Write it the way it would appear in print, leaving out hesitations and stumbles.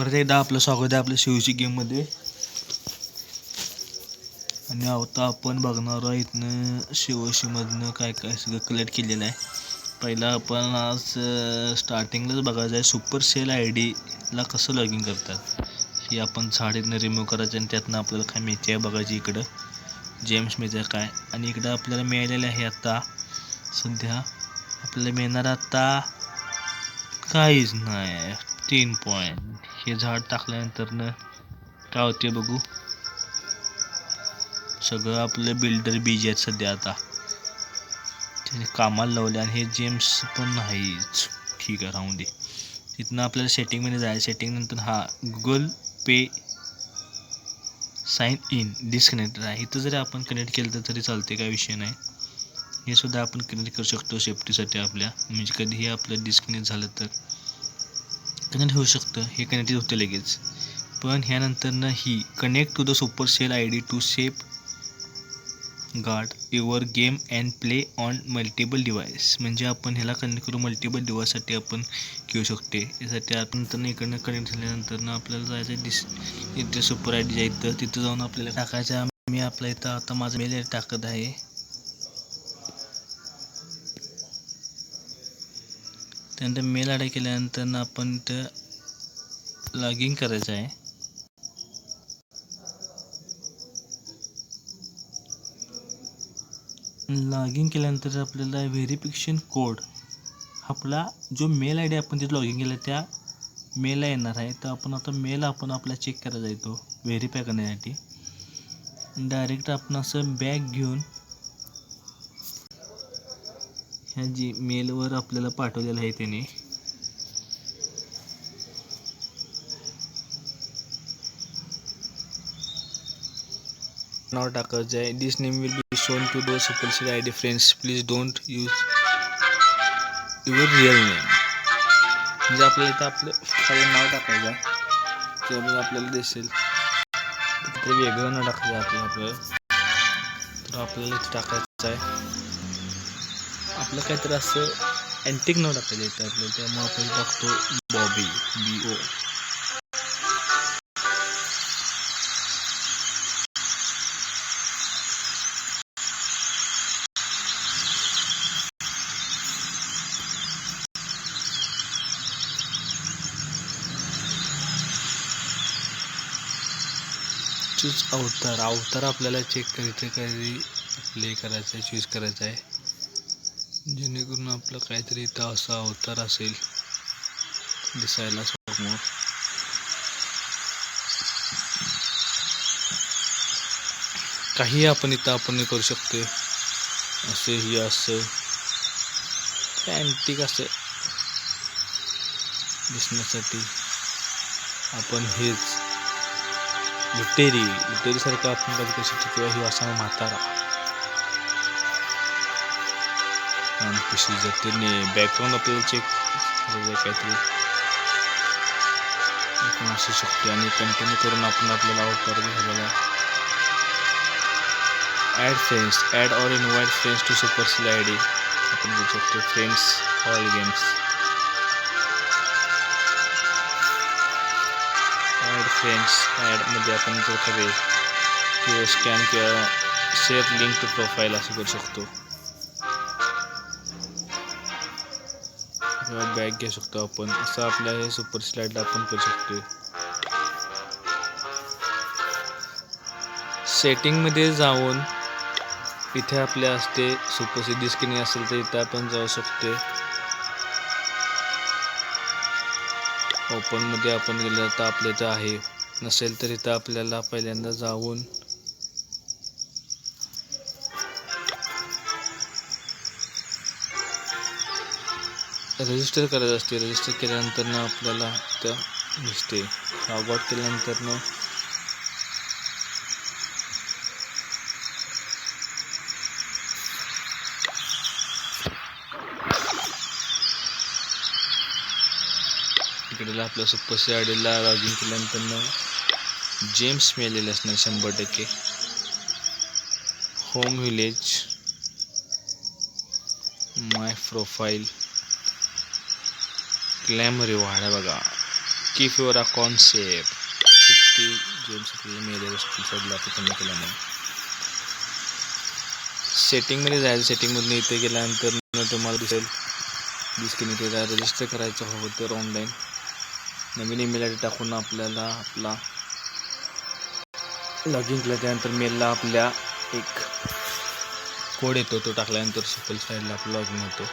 परत एकदा आपलं स्वागत आहे आपल्या शिवची गेममध्ये. आणि आता आपण बघणार आहोत इथनं शिवशीमधनं काय काय सगळं कलेक्ट केलेलं आहे. पहिला आपण आज स्टार्टिंगलाच बघायचं आहे सुपर सेल ID ला कसं लॉग इन करतात. ही आपण झाड इथनं रिमूव्ह करायचं आणि त्यातनं आपल्याला काय मिळते आहे बघायची. इकडं जेम्स मिळतं काय आणि इकडं आपल्याला मिळालेलं आहे आता सध्या आपल्याला मिळणार आता काहीच नाही. 3 पॉईंट. हे झाड टाकल्यानंतरनं काय होते बघू. सगळं आपलं बिल्डर बिजी आहेत सध्या. आता त्याने कामाला लावले आणि हे जेम्स पण नाहीच. ठीक आहे राहून दे. तिथनं आपल्याला सेटिंगमध्ये जायचं. सेटिंग नंतर हा गुगल पे साइन इन डिस्कनेक्टेड आहे. इथं जरी आपण कनेक्ट केलं तर तरी चालते, काय विषय नाही. हे सुद्धा आपण कनेक्ट करू शकतो सेफ्टीसाठी आपल्या, म्हणजे कधीही आपलं डिस्कनेक्ट झालं तर कनेक्ट होऊ शकतं. हे कनेक्ट होतं लगेच. पण ह्यानंतरनं ही connect to the super sale ID to safeguard your game and play on multiple device. म्हणजे आपण ह्याला कनेक्ट करू मल्टिपल डिव्हाइससाठी आपण घेऊ शकते. यासाठी आपण तर इकडनं कनेक्ट झाल्यानंतर आपल्याला जायचं इथे सुपर ID जायचं, तिथं जाऊन आपल्याला टाकायचं. मी आपला इथं आता माझं मेल टाकत आहे. त्यानंतर मेल ID केल्यानंतर आपण इथं लॉग इन करायचं आहे. लॉग इन केल्यानंतर आपल्याला व्हेरिफिकेशन कोड आपला जो मेल ID आपण तिथे लॉग इन केला त्या मेलला येणार आहे. तर आपण आता मेल आपण आपला चेक करायचा आहे तो व्हेरीफाय करण्यासाठी. डायरेक्ट आपण असं बॅग घेऊन ह्या जी मेलवर आपल्याला पाठवलेलं आहे त्याने नाव टाकायचं आहे. This name will be shown to the super sale ID friends, please don't use your real name. म्हणजे आपल्याला इथं आपलं खरं नाव टाकायचं आहे. त्यामुळे आपल्याला दिसेल ते वेगळं नाव टाकायचं आहे आपल्याला. तर आपल्याला इथं टाकायचं आहे आपलं काहीतरी असं अँटिक नाव टाकायचं इथं आपल्याला. त्यामुळे आपण टाकतो बॉबी BO. चूज अवतार आपल्याला चेक करायचं काही प्ले करायचं आहे, चूज करायचं आहे, जेणेकरून आपलं काहीतरी इथं असा अवतार असेल दिसायला समोर. काही आपण इथं आपण करू शकतो. असंही असं अँटिक असं दिसण्यासाठी आपण हेच लुटेरी सारखं आपण कधी करू शकतो. किंवा ही असा म्हातारा कशी जाते बॅकग्राऊंड आपल्याला चेक करायचं काहीतरी आपण असू शकतो. आणि कंटिन्यू करून आपण आपल्याला अवतार घ्यायला add or invite friends to super sale ID आपण घेऊ शकतो. फ्रेंड्स ऑल गेम्स ॲडमध्ये आपण जर करेल किंवा स्कॅन किंवा शेअर लिंक टू प्रोफाईल असं करू शकतो. किंवा बॅग घेऊ शकतो आपण. असं आपल्या हे सुपर सेल ID आपण करू शकतो. सेटिंगमध्ये जाऊन इथे आपल्या असते सुपर सेल डिस्कनेक्ट असेल तर इथं आपण जाऊ शकतो. ओपनमध्ये आपण गेलं तर आपल्या इथं आहे. नसेल तर इथं आपल्याला पहिल्यांदा जाऊन रजिस्टर करायचं असते. रजिस्टर केल्यानंतर आपल्याला इथं दिसते. लॉग आउट केल्यानंतर इकडे आपल्या सुपर सेल IDला लॉग इन केल्यानंतर जेम्स मिळालेले असणार 100%. Home village, my profile, claim reward आहे बघा. Keep your account safe. 50 gems mail साईडला आपण कमी केला नाही. सेटिंगमध्ये जायचं. सेटिंगमधून इथे गेल्यानंतर तुम्हाला दिसेल डिस्कनेक्टेड. रजिस्टर करायचं हवं तर online Naveen email I D टाकून आपल्याला आपला लॉग इन केलं. त्यानंतर मेलला आपल्या एक कोड येतो, तो टाकल्यानंतर सोपल साईडला आपला लॉग इन होतो.